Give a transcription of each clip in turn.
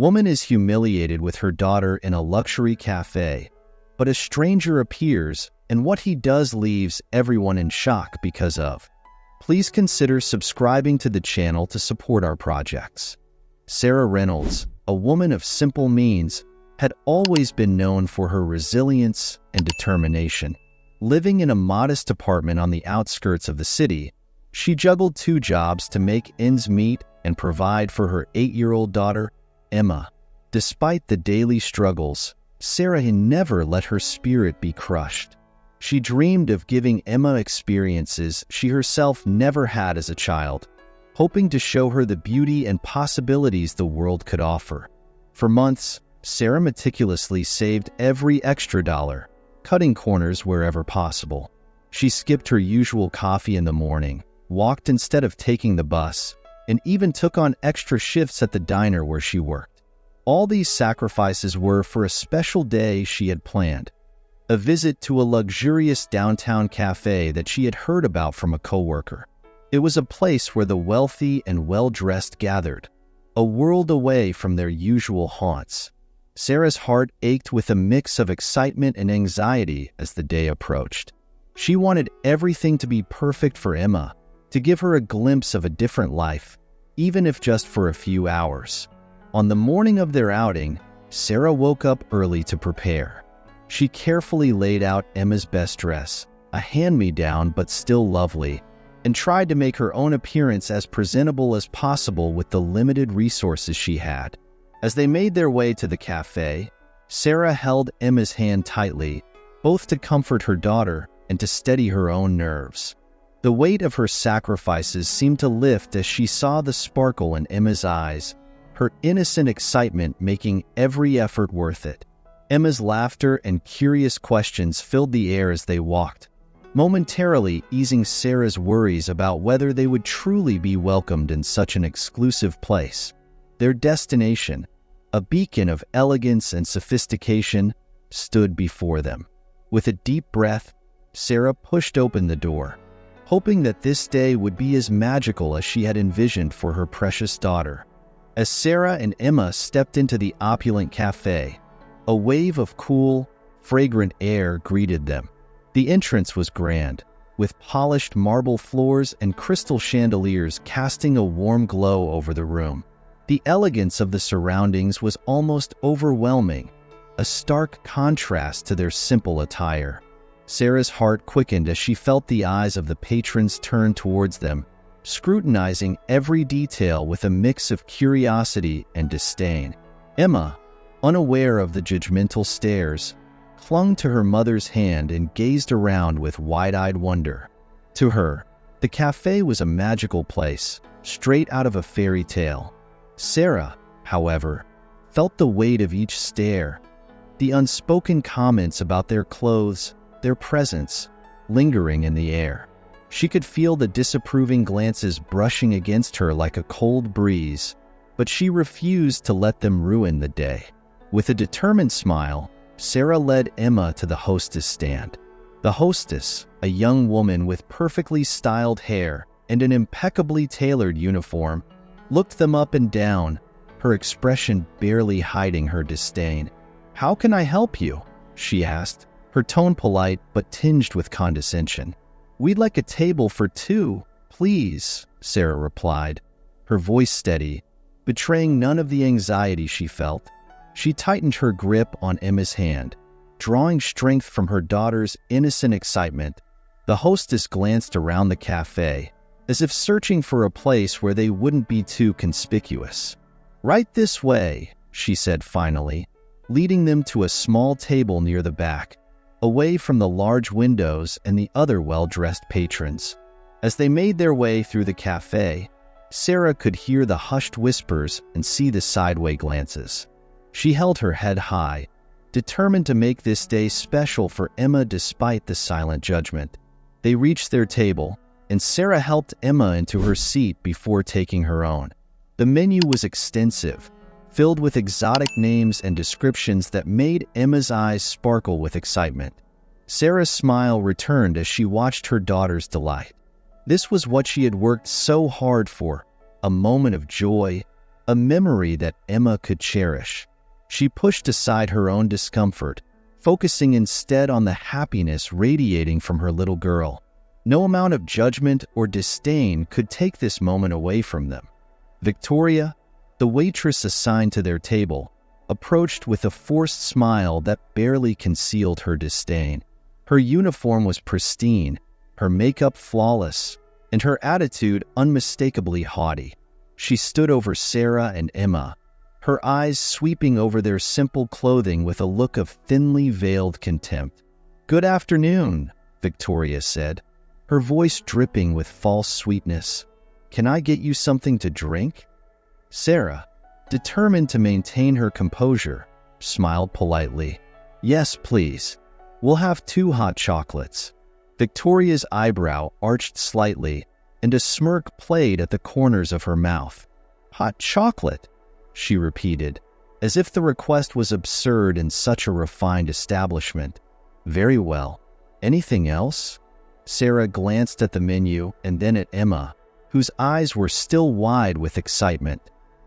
Woman is humiliated with her daughter in a luxury cafe, but a stranger appears, and what he does leaves everyone in shock because of. Please consider subscribing to the channel to support our projects. Sarah Reynolds, a woman of simple means, had always been known for her resilience and determination. Living in a modest apartment on the outskirts of the city, she juggled 2 jobs to make ends meet and provide for her 8-year-old daughter, Emma. Despite the daily struggles, Sarah had never let her spirit be crushed. She dreamed of giving Emma experiences she herself never had as a child, hoping to show her the beauty and possibilities the world could offer. For months, Sarah meticulously saved every extra dollar, cutting corners wherever possible. She skipped her usual coffee in the morning, walked instead of taking the bus, and even took on extra shifts at the diner where she worked. All these sacrifices were for a special day she had planned, a visit to a luxurious downtown cafe that she had heard about from a coworker. It was a place where the wealthy and well-dressed gathered, a world away from their usual haunts. Sarah's heart ached with a mix of excitement and anxiety as the day approached. She wanted everything to be perfect for Emma, to give her a glimpse of a different life, even if just for a few hours. On the morning of their outing, Sarah woke up early to prepare. She carefully laid out Emma's best dress, a hand-me-down but still lovely, and tried to make her own appearance as presentable as possible with the limited resources she had. As they made their way to the cafe, Sarah held Emma's hand tightly, both to comfort her daughter and to steady her own nerves. The weight of her sacrifices seemed to lift as she saw the sparkle in Emma's eyes, her innocent excitement making every effort worth it. Emma's laughter and curious questions filled the air as they walked, momentarily easing Sarah's worries about whether they would truly be welcomed in such an exclusive place. Their destination, a beacon of elegance and sophistication, stood before them. With a deep breath, Sarah pushed open the door, hoping that this day would be as magical as she had envisioned for her precious daughter. As Sarah and Emma stepped into the opulent cafe, a wave of cool, fragrant air greeted them. The entrance was grand, with polished marble floors and crystal chandeliers casting a warm glow over the room. The elegance of the surroundings was almost overwhelming, a stark contrast to their simple attire. Sarah's heart quickened as she felt the eyes of the patrons turn towards them, scrutinizing every detail with a mix of curiosity and disdain. Emma, unaware of the judgmental stares, clung to her mother's hand and gazed around with wide-eyed wonder. To her, the cafe was a magical place, straight out of a fairy tale. Sarah, however, felt the weight of each stare, the unspoken comments about their clothes, their presence, lingering in the air. She could feel the disapproving glances brushing against her like a cold breeze, but she refused to let them ruin the day. With a determined smile, Sarah led Emma to the hostess stand. The hostess, a young woman with perfectly styled hair and an impeccably tailored uniform, looked them up and down, her expression barely hiding her disdain. "How can I help you?" she asked, her tone polite but tinged with condescension. "We'd like a table for 2, please," Sarah replied, her voice steady, betraying none of the anxiety she felt. She tightened her grip on Emma's hand, drawing strength from her daughter's innocent excitement. The hostess glanced around the cafe, as if searching for a place where they wouldn't be too conspicuous. "Right this way," she said finally, leading them to a small table near the back, away from the large windows and the other well-dressed patrons. As they made their way through the cafe, Sarah could hear the hushed whispers and see the sideway glances. She held her head high, determined to make this day special for Emma despite the silent judgment. They reached their table, and Sarah helped Emma into her seat before taking her own. The menu was extensive, filled with exotic names and descriptions that made Emma's eyes sparkle with excitement. Sarah's smile returned as she watched her daughter's delight. This was what she had worked so hard for, a moment of joy, a memory that Emma could cherish. She pushed aside her own discomfort, focusing instead on the happiness radiating from her little girl. No amount of judgment or disdain could take this moment away from them. Victoria, the waitress assigned to their table, approached with a forced smile that barely concealed her disdain. Her uniform was pristine, her makeup flawless, and her attitude unmistakably haughty. She stood over Sarah and Emma, her eyes sweeping over their simple clothing with a look of thinly veiled contempt. "Good afternoon," Victoria said, her voice dripping with false sweetness. "Can I get you something to drink?" Sarah, determined to maintain her composure, smiled politely. "Yes, please. We'll have 2 hot chocolates." Victoria's eyebrow arched slightly, and a smirk played at the corners of her mouth. "Hot chocolate," she repeated, as if the request was absurd in such a refined establishment. "Very well. Anything else?" Sarah glanced at the menu and then at Emma, whose eyes were still wide with excitement.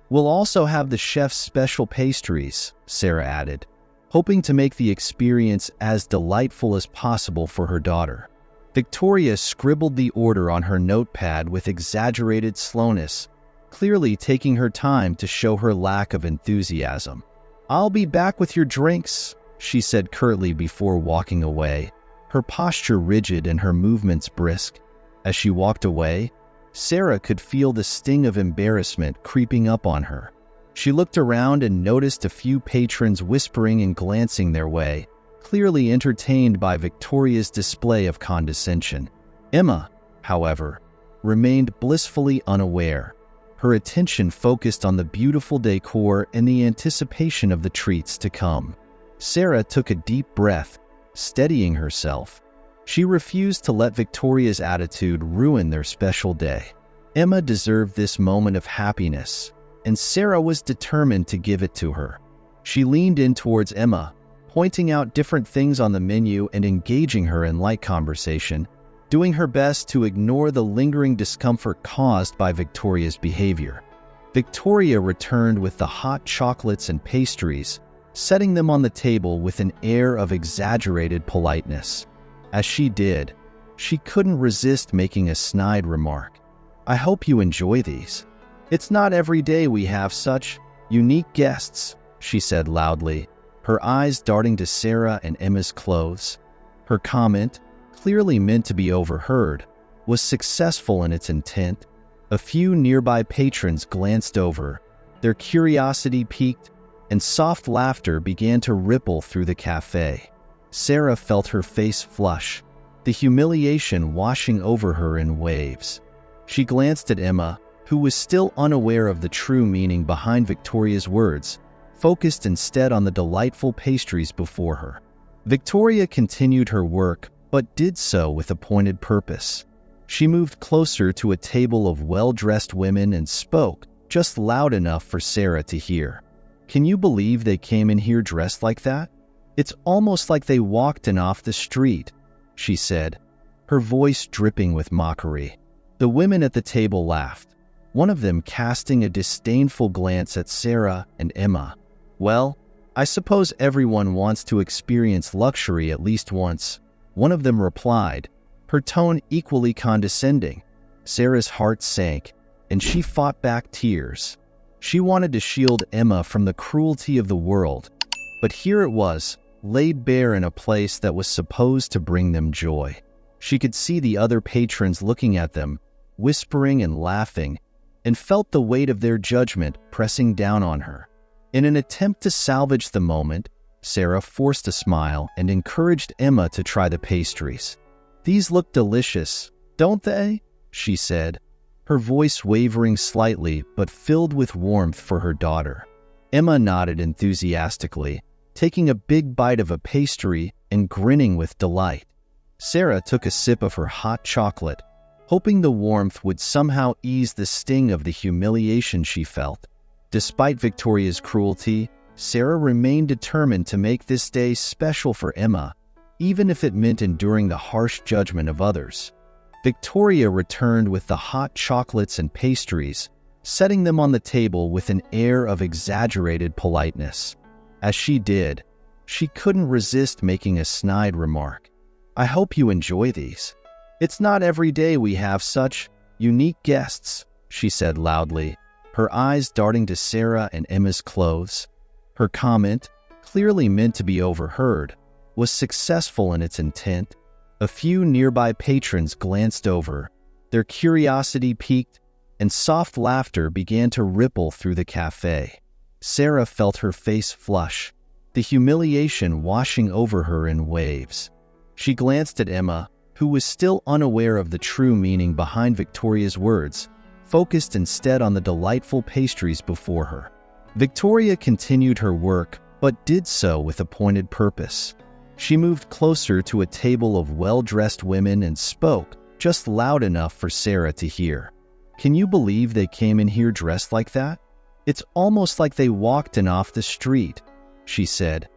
"We'll also have the chef's special pastries," Sarah added, hoping to make the experience as delightful as possible for her daughter. Victoria scribbled the order on her notepad with exaggerated slowness, clearly taking her time to show her lack of enthusiasm. "I'll be back with your drinks," she said curtly before walking away, her posture rigid and her movements brisk. As she walked away, Sarah could feel the sting of embarrassment creeping up on her. She looked around and noticed a few patrons whispering and glancing their way, clearly entertained by Victoria's display of condescension. Emma, however, remained blissfully unaware, her attention focused on the beautiful decor and the anticipation of the treats to come. Sarah took a deep breath, steadying herself. She refused to let Victoria's attitude ruin their special day. Emma deserved this moment of happiness, and Sarah was determined to give it to her. She leaned in towards Emma, pointing out different things on the menu and engaging her in light conversation, doing her best to ignore the lingering discomfort caused by Victoria's behavior. Victoria returned with the hot chocolates and pastries, setting them on the table with an air of exaggerated politeness. As she did, she couldn't resist making a snide remark. "I hope you enjoy these. It's not every day we have such unique guests," she said loudly, her eyes darting to Sarah and Emma's clothes. Her comment, clearly meant to be overheard, was successful in its intent. A few nearby patrons glanced over, their curiosity piqued, and soft laughter began to ripple through the cafe. Sarah felt her face flush, the humiliation washing over her in waves. She glanced at Emma, who was still unaware of the true meaning behind Victoria's words, focused instead on the delightful pastries before her. Victoria continued her work, but did so with a pointed purpose. She moved closer to a table of well-dressed women and spoke, just loud enough for Sarah to hear. "Can you believe they came in here dressed like that? It's almost like they walked in off the street," she said, her voice dripping with mockery. The women at the table laughed, one of them casting a disdainful glance at Sarah and Emma. "Well, I suppose everyone wants to experience luxury at least once," one of them replied, her tone equally condescending. Sarah's heart sank, and she fought back tears. She wanted to shield Emma from the cruelty of the world, but here it was, laid bare in a place that was supposed to bring them joy. She could see the other patrons looking at them, whispering and laughing, and felt the weight of their judgment pressing down on her. In an attempt to salvage the moment, Sarah forced a smile and encouraged Emma to try the pastries. "These look delicious, don't they?" she said, her voice wavering slightly but filled with warmth for her daughter. Emma nodded enthusiastically, taking a big bite of a pastry and grinning with delight. Sarah took a sip of her hot chocolate, hoping the warmth would somehow ease the sting of the humiliation she felt. Despite Victoria's cruelty, Sarah remained determined to make this day special for Emma, even if it meant enduring the harsh judgment of others. Victoria returned with the hot chocolates and pastries, setting them on the table with an air of exaggerated politeness. As she did, she couldn't resist making a snide remark. "I hope you enjoy these. It's not every day we have such unique guests," she said loudly, her eyes darting to Sarah and Emma's clothes. Her comment, clearly meant to be overheard, was successful in its intent. A few nearby patrons glanced over, their curiosity piqued, and soft laughter began to ripple through the cafe. Sarah felt her face flush, the humiliation washing over her in waves. She glanced at Emma, who was still unaware of the true meaning behind Victoria's words, focused instead on the delightful pastries before her. Victoria continued her work, but did so with a pointed purpose. She moved closer to a table of well-dressed women and spoke, just loud enough for Sarah to hear. "Can you believe they came in here dressed like that? It's almost like they walked in off the street," she said,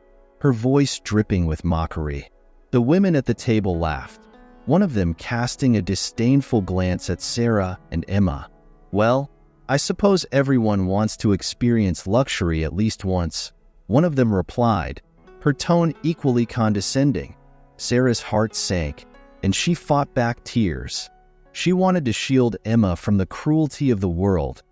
her voice dripping with mockery. The women at the table laughed, one of them casting a disdainful glance at Sarah and Emma. "Well, I suppose everyone wants to experience luxury at least once," one of them replied, her tone equally condescending. Sarah's heart sank, and she fought back tears. She wanted to shield Emma from the cruelty of the world,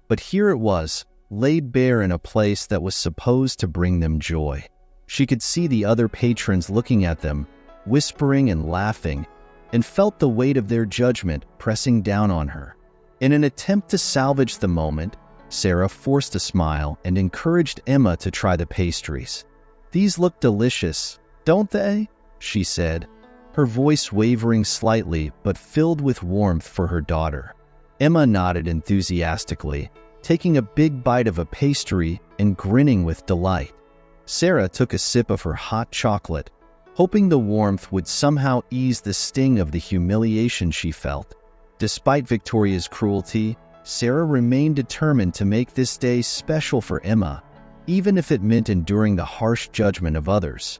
but here it was, laid bare in a place that was supposed to bring them joy. She could see the other patrons looking at them, whispering and laughing, and felt the weight of their judgment pressing down on her. In an attempt to salvage the moment, Sarah forced a smile and encouraged Emma to try the pastries. "These look delicious, don't they?" she said, her voice wavering slightly but filled with warmth for her daughter. Emma nodded enthusiastically, taking a big bite of a pastry and grinning with delight. Sarah took a sip of her hot chocolate, hoping the warmth would somehow ease the sting of the humiliation she felt. Despite Victoria's cruelty, Sarah remained determined to make this day special for Emma, even if it meant enduring the harsh judgment of others.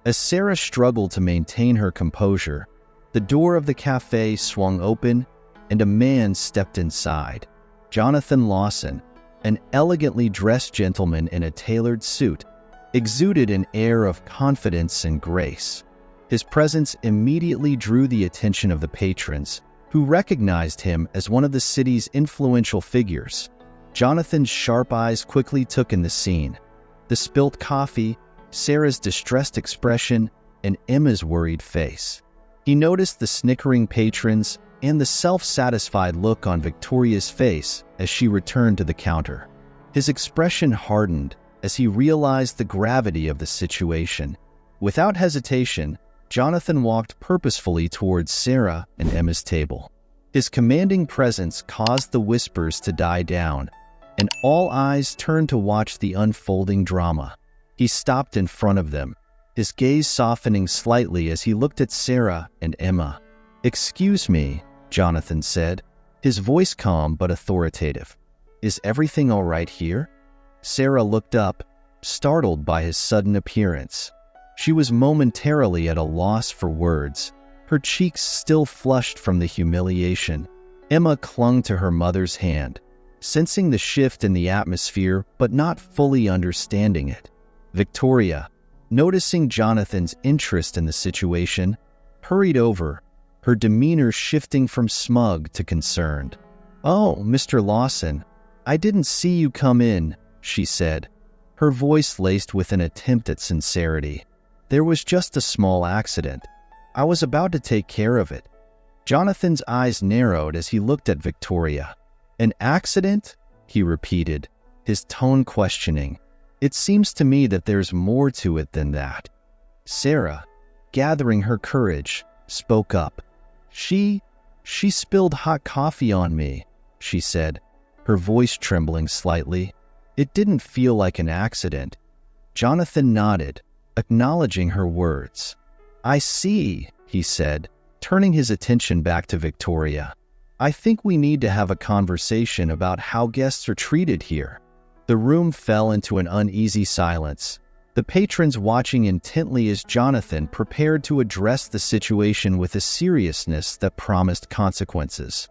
As Sarah struggled to maintain her composure, the door of the cafe swung open and a man stepped inside. Jonathan Lawson, an elegantly dressed gentleman in a tailored suit, exuded an air of confidence and grace. His presence immediately drew the attention of the patrons, who recognized him as one of the city's influential figures. Jonathan's sharp eyes quickly took in the scene: the spilt coffee, Sarah's distressed expression, and Emma's worried face. He noticed the snickering patrons and the self-satisfied look on Victoria's face as she returned to the counter. His expression hardened as he realized the gravity of the situation. Without hesitation, Jonathan walked purposefully towards Sarah and Emma's table. His commanding presence caused the whispers to die down, and all eyes turned to watch the unfolding drama. He stopped in front of them, his gaze softening slightly as he looked at Sarah and Emma. "Excuse me," Jonathan said, his voice calm but authoritative. "Is everything all right here?" Sarah looked up, startled by his sudden appearance. She was momentarily at a loss for words, her cheeks still flushed from the humiliation. Emma clung to her mother's hand, sensing the shift in the atmosphere but not fully understanding it. Victoria, noticing Jonathan's interest in the situation, hurried over, her demeanor shifting from smug to concerned. "Oh, Mr. Lawson, I didn't see you come in," she said, her voice laced with an attempt at sincerity. "There was just a small accident. I was about to take care of it." Jonathan's eyes narrowed as he looked at Victoria. "An accident?" he repeated, his tone questioning. "It seems to me that there's more to it than that." Sarah, gathering her courage, spoke up. She spilled hot coffee on me," she said, her voice trembling slightly. "It didn't feel like an accident." Jonathan nodded, acknowledging her words. "I see," he said, turning his attention back to Victoria. "I think we need to have a conversation about how guests are treated here." The room fell into an uneasy silence, the patrons watching intently as Jonathan prepared to address the situation with a seriousness that promised consequences.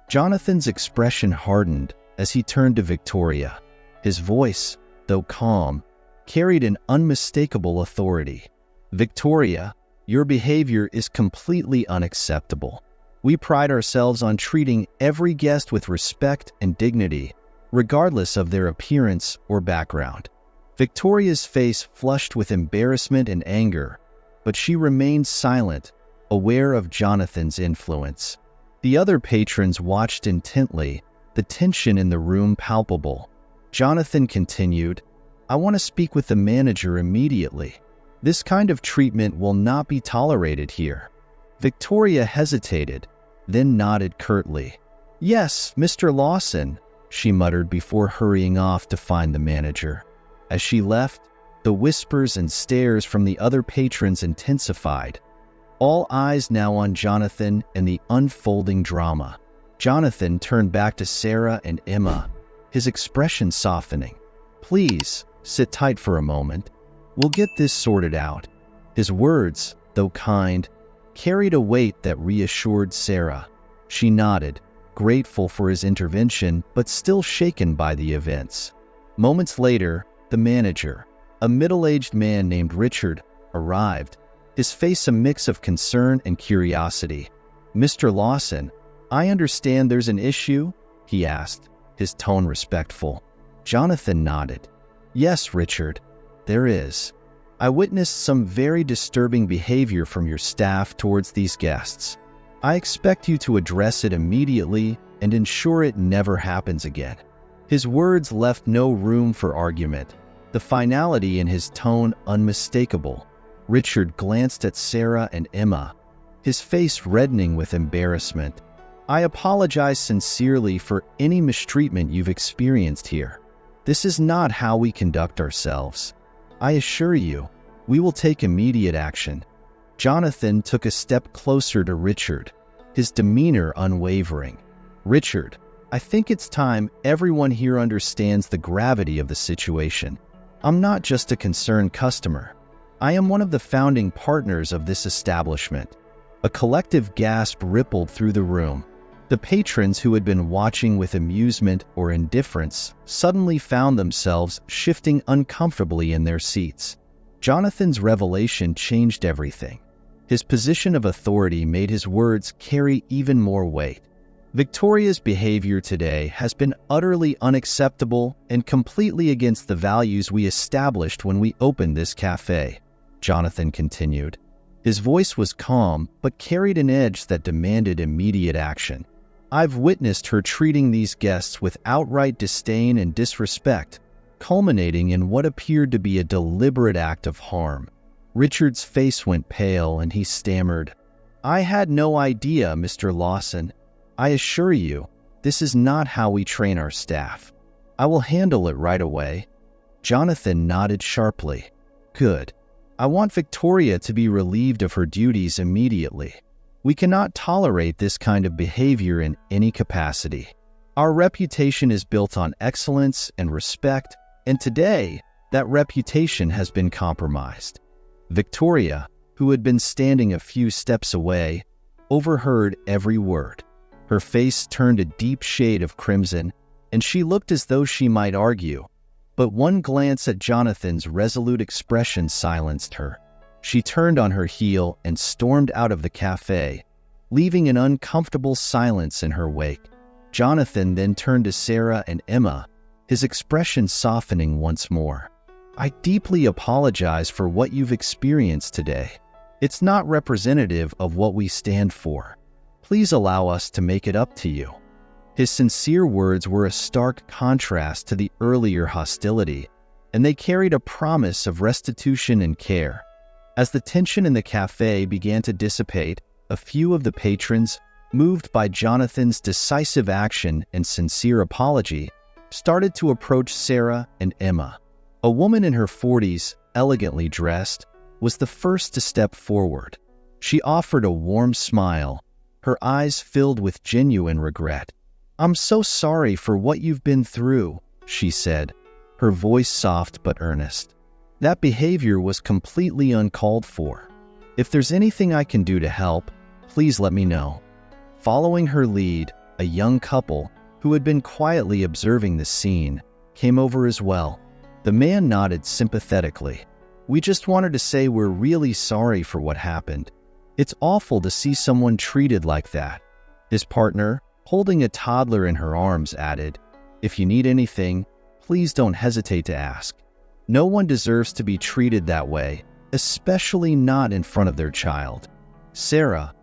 Jonathan's expression hardened, as he turned to Victoria. His voice, though calm, carried an unmistakable authority. "Victoria, your behavior is completely unacceptable. We pride ourselves on treating every guest with respect and dignity, regardless of their appearance or background." Victoria's face flushed with embarrassment and anger, but she remained silent, aware of Jonathan's influence. The other patrons watched intently, the tension in the room palpable. Jonathan continued, "I want to speak with the manager immediately. This kind of treatment will not be tolerated here." Victoria hesitated, then nodded curtly. "Yes, Mr. Lawson," she muttered before hurrying off to find the manager. As she left, the whispers and stares from the other patrons intensified, all eyes now on Jonathan and the unfolding drama. Jonathan turned back to Sarah and Emma, his expression softening. "Please, sit tight for a moment. We'll get this sorted out." His words, though kind, carried a weight that reassured Sarah. She nodded, grateful for his intervention but still shaken by the events. Moments later, the manager, a middle-aged man named Richard, arrived, his face a mix of concern and curiosity. "Mr. Lawson, I understand there's an issue?" he asked, his tone respectful. Jonathan nodded. "Yes, Richard, there is. I witnessed some very disturbing behavior from your staff towards these guests. I expect you to address it immediately and ensure it never happens again." His words left no room for argument, the finality in his tone unmistakable. Richard glanced at Sarah and Emma, his face reddening with embarrassment. "I apologize sincerely for any mistreatment you've experienced here. This is not how we conduct ourselves. I assure you, we will take immediate action." Jonathan took a step closer to Richard, his demeanor unwavering. "Richard, I think it's time everyone here understands the gravity of the situation. I'm not just a concerned customer. I am one of the founding partners of this establishment." A collective gasp rippled through the room. The patrons who had been watching with amusement or indifference suddenly found themselves shifting uncomfortably in their seats. Jonathan's revelation changed everything. His position of authority made his words carry even more weight. "Victoria's behavior today has been utterly unacceptable and completely against the values we established when we opened this cafe," Jonathan continued. His voice was calm but carried an edge that demanded immediate action. "I've witnessed her treating these guests with outright disdain and disrespect, culminating in what appeared to be a deliberate act of harm." Richard's face went pale and he stammered, "I had no idea, Mr. Lawson. I assure you, this is not how we train our staff. I will handle it right away." Jonathan nodded sharply. "Good. I want Victoria to be relieved of her duties immediately. We cannot tolerate this kind of behavior in any capacity. Our reputation is built on excellence and respect, and today, that reputation has been compromised." Victoria, who had been standing a few steps away, overheard every word. Her face turned a deep shade of crimson, and she looked as though she might argue. But one glance at Jonathan's resolute expression silenced her. She turned on her heel and stormed out of the cafe, leaving an uncomfortable silence in her wake. Jonathan then turned to Sarah and Emma, his expression softening once more. "I deeply apologize for what you've experienced today. It's not representative of what we stand for. Please allow us to make it up to you." His sincere words were a stark contrast to the earlier hostility, and they carried a promise of restitution and care. As the tension in the cafe began to dissipate, a few of the patrons, moved by Jonathan's decisive action and sincere apology, started to approach Sarah and Emma. A woman in her 40s, elegantly dressed, was the first to step forward. She offered a warm smile, her eyes filled with genuine regret. "I'm so sorry for what you've been through," she said, her voice soft but earnest. "That behavior was completely uncalled for. If there's anything I can do to help, please let me know." Following her lead, a young couple, who had been quietly observing the scene, came over as well. The man nodded sympathetically. "We just wanted to say we're really sorry for what happened. It's awful to see someone treated like that." His partner, holding a toddler in her arms, added, "If you need anything, please don't hesitate to ask. No one deserves to be treated that way, especially not in front of their child." Sarah,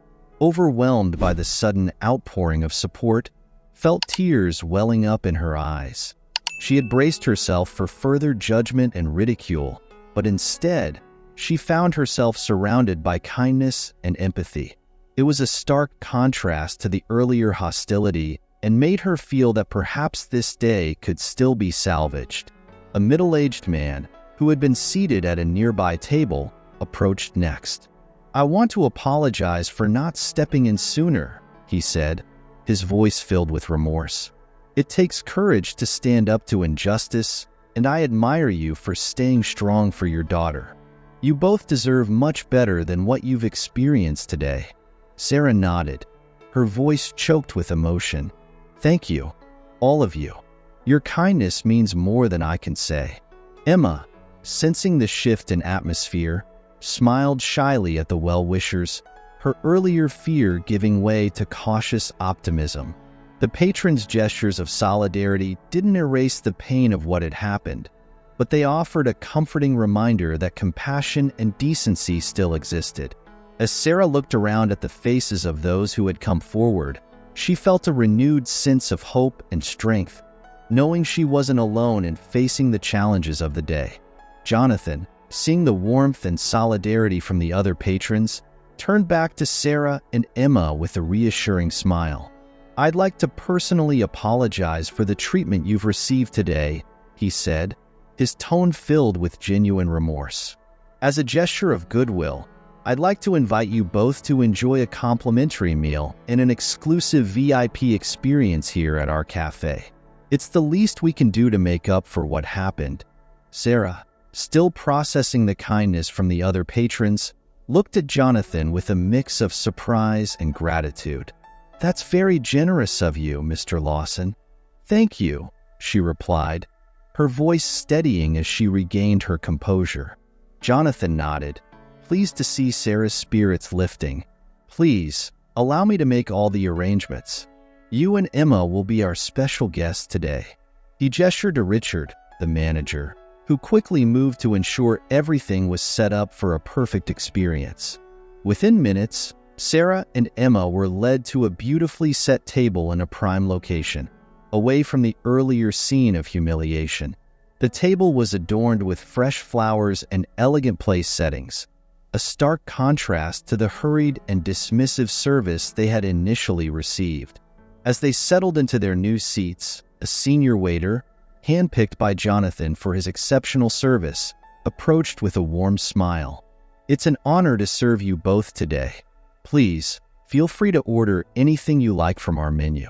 overwhelmed by the sudden outpouring of support, felt tears welling up in her eyes. She had braced herself for further judgment and ridicule, but instead, she found herself surrounded by kindness and empathy. It was a stark contrast to the earlier hostility and made her feel that perhaps this day could still be salvaged. A middle-aged man, who had been seated at a nearby table, approached next. "I want to apologize for not stepping in sooner," he said, his voice filled with remorse. "It takes courage to stand up to injustice, and I admire you for staying strong for your daughter. You both deserve much better than what you've experienced today." Sarah nodded, her voice choked with emotion. "Thank you, all of you. Your kindness means more than I can say." Emma, sensing the shift in atmosphere, smiled shyly at the well-wishers, her earlier fear giving way to cautious optimism. The patrons' gestures of solidarity didn't erase the pain of what had happened, but they offered a comforting reminder that compassion and decency still existed. As Sarah looked around at the faces of those who had come forward, she felt a renewed sense of hope and strength, knowing she wasn't alone in facing the challenges of the day. Jonathan, seeing the warmth and solidarity from the other patrons, turned back to Sarah and Emma with a reassuring smile. "I'd like to personally apologize for the treatment you've received today," he said, his tone filled with genuine remorse. "As a gesture of goodwill, I'd like to invite you both to enjoy a complimentary meal and an exclusive VIP experience here at our cafe. It's the least we can do to make up for what happened." Sarah, still processing the kindness from the other patrons, looked at Jonathan with a mix of surprise and gratitude. "That's very generous of you, Mr. Lawson." "Thank you," she replied, her voice steadying as she regained her composure. Jonathan nodded, pleased to see Sarah's spirits lifting. "Please, allow me to make all the arrangements. You and Emma will be our special guests today." He gestured to Richard, the manager, who quickly moved to ensure everything was set up for a perfect experience. Within minutes, Sarah and Emma were led to a beautifully set table in a prime location, away from the earlier scene of humiliation. The table was adorned with fresh flowers and elegant place settings, a stark contrast to the hurried and dismissive service they had initially received. As they settled into their new seats, a senior waiter, handpicked by Jonathan for his exceptional service, approached with a warm smile. "It's an honor to serve you both today. Please, feel free to order anything you like from our menu.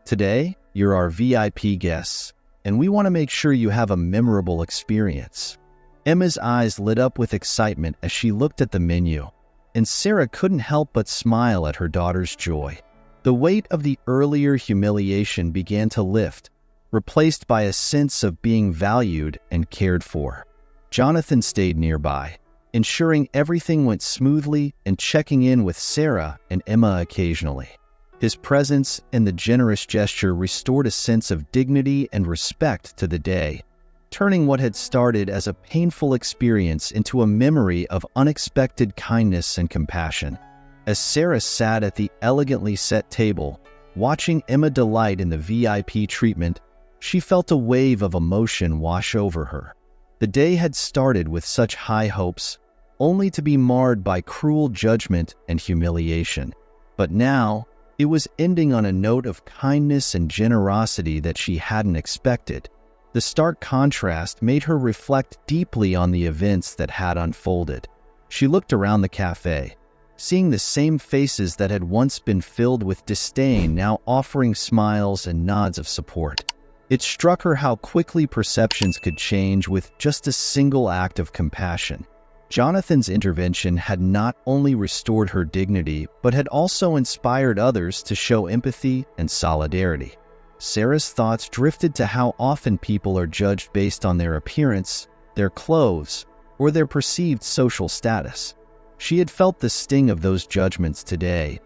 Today, you're our VIP guests, and we want to make sure you have a memorable experience." Emma's eyes lit up with excitement as she looked at the menu, and Sarah couldn't help but smile at her daughter's joy. The weight of the earlier humiliation began to lift, replaced by a sense of being valued and cared for. Jonathan stayed nearby, ensuring everything went smoothly and checking in with Sarah and Emma occasionally. His presence and the generous gesture restored a sense of dignity and respect to the day, turning what had started as a painful experience into a memory of unexpected kindness and compassion. As Sarah sat at the elegantly set table, watching Emma delight in the VIP treatment, she felt a wave of emotion wash over her. The day had started with such high hopes, only to be marred by cruel judgment and humiliation. But now, it was ending on a note of kindness and generosity that she hadn't expected. The stark contrast made her reflect deeply on the events that had unfolded. She looked around the cafe, seeing the same faces that had once been filled with disdain now offering smiles and nods of support. It struck her how quickly perceptions could change with just a single act of compassion. Jonathan's intervention had not only restored her dignity, but had also inspired others to show empathy and solidarity. Sarah's thoughts drifted to how often people are judged based on their appearance, their clothes, or their perceived social status. She had felt the sting of those judgments today,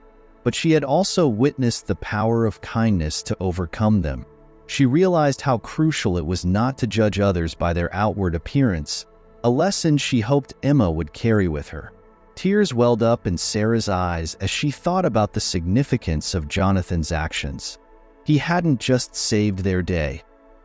but she had also witnessed the power of kindness to overcome them. She realized how crucial it was not to judge others by their outward appearance, a lesson she hoped Emma would carry with her. Tears welled up in Sarah's eyes as she thought about the significance of Jonathan's actions. He hadn't just saved their day.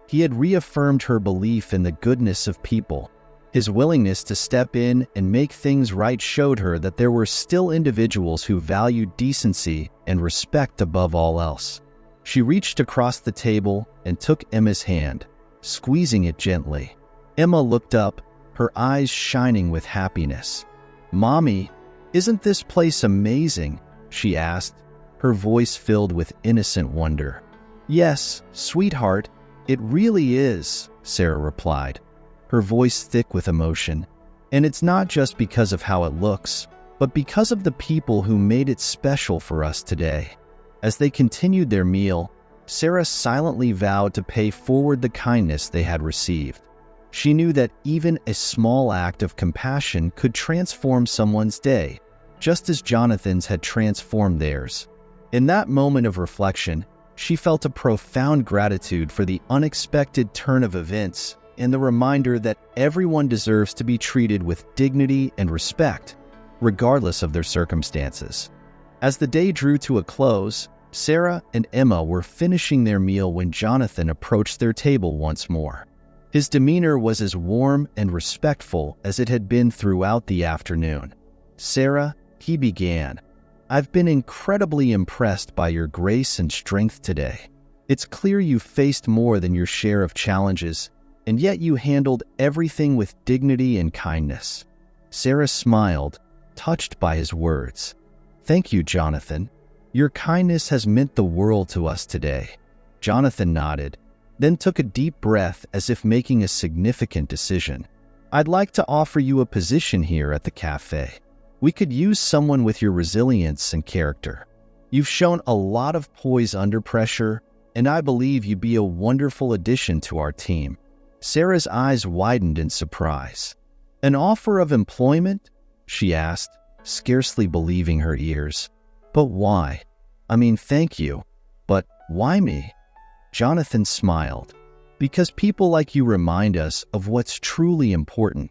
He had reaffirmed her belief in the goodness of people. His willingness to step in and make things right showed her that there were still individuals who valued decency and respect above all else. She reached across the table and took Emma's hand, squeezing it gently. Emma looked up, her eyes shining with happiness. "Mommy, isn't this place amazing?" she asked, her voice filled with innocent wonder. "Yes, sweetheart, it really is," Sarah replied, her voice thick with emotion. "And it's not just because of how it looks, but because of the people who made it special for us today." As they continued their meal, Sarah silently vowed to pay forward the kindness they had received. She knew that even a small act of compassion could transform someone's day, just as Jonathan's had transformed theirs. In that moment of reflection, she felt a profound gratitude for the unexpected turn of events and the reminder that everyone deserves to be treated with dignity and respect, regardless of their circumstances. As the day drew to a close, Sarah and Emma were finishing their meal when Jonathan approached their table once more. His demeanor was as warm and respectful as it had been throughout the afternoon. "Sarah," he began, "I've been incredibly impressed by your grace and strength today. It's clear you faced more than your share of challenges, and yet you handled everything with dignity and kindness." Sarah smiled, touched by his words. "Thank you, Jonathan. Your kindness has meant the world to us today." Jonathan nodded, then took a deep breath as if making a significant decision. "I'd like to offer you a position here at the cafe. We could use someone with your resilience and character. You've shown a lot of poise under pressure, and I believe you'd be a wonderful addition to our team." Sarah's eyes widened in surprise. "An offer of employment?" she asked, scarcely believing her ears. "But why? I mean, thank you, but why me?" Jonathan smiled. "Because people like you remind us of what's truly important.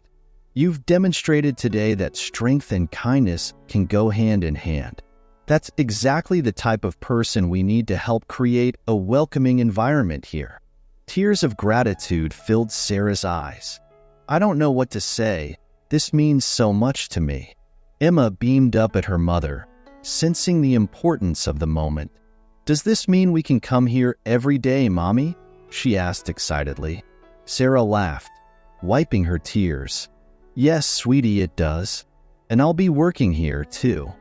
You've demonstrated today that strength and kindness can go hand in hand. That's exactly the type of person we need to help create a welcoming environment here." Tears of gratitude filled Sarah's eyes. "I don't know what to say. This means so much to me." Emma beamed up at her mother, sensing the importance of the moment. "Does this mean we can come here every day, Mommy?" she asked excitedly. Sarah laughed, wiping her tears. "Yes, sweetie, it does. And I'll be working here, too."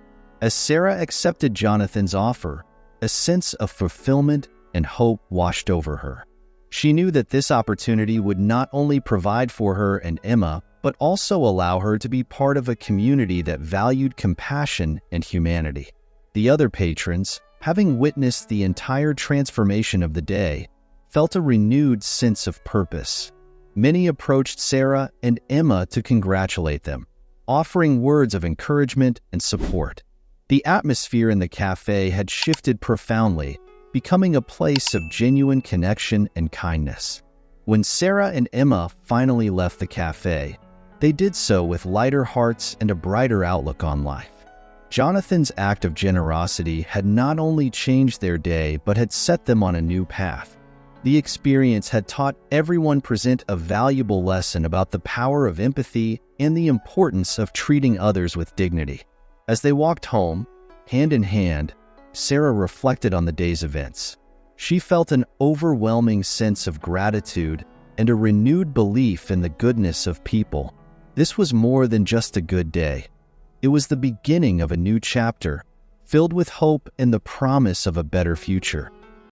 As Sarah accepted Jonathan's offer, a sense of fulfillment and hope washed over her. She knew that this opportunity would not only provide for her and Emma, but also allow her to be part of a community that valued compassion and humanity. The other patrons, having witnessed the entire transformation of the day, felt a renewed sense of purpose. Many approached Sarah and Emma to congratulate them, offering words of encouragement and support. The atmosphere in the cafe had shifted profoundly, becoming a place of genuine connection and kindness. When Sarah and Emma finally left the cafe, they did so with lighter hearts and a brighter outlook on life. Jonathan's act of generosity had not only changed their day, but had set them on a new path. The experience had taught everyone present a valuable lesson about the power of empathy and the importance of treating others with dignity. As they walked home, hand in hand, Sarah reflected on the day's events. She felt an overwhelming sense of gratitude and a renewed belief in the goodness of people. This was more than just a good day. It was the beginning of a new chapter, filled with hope and the promise of a better future.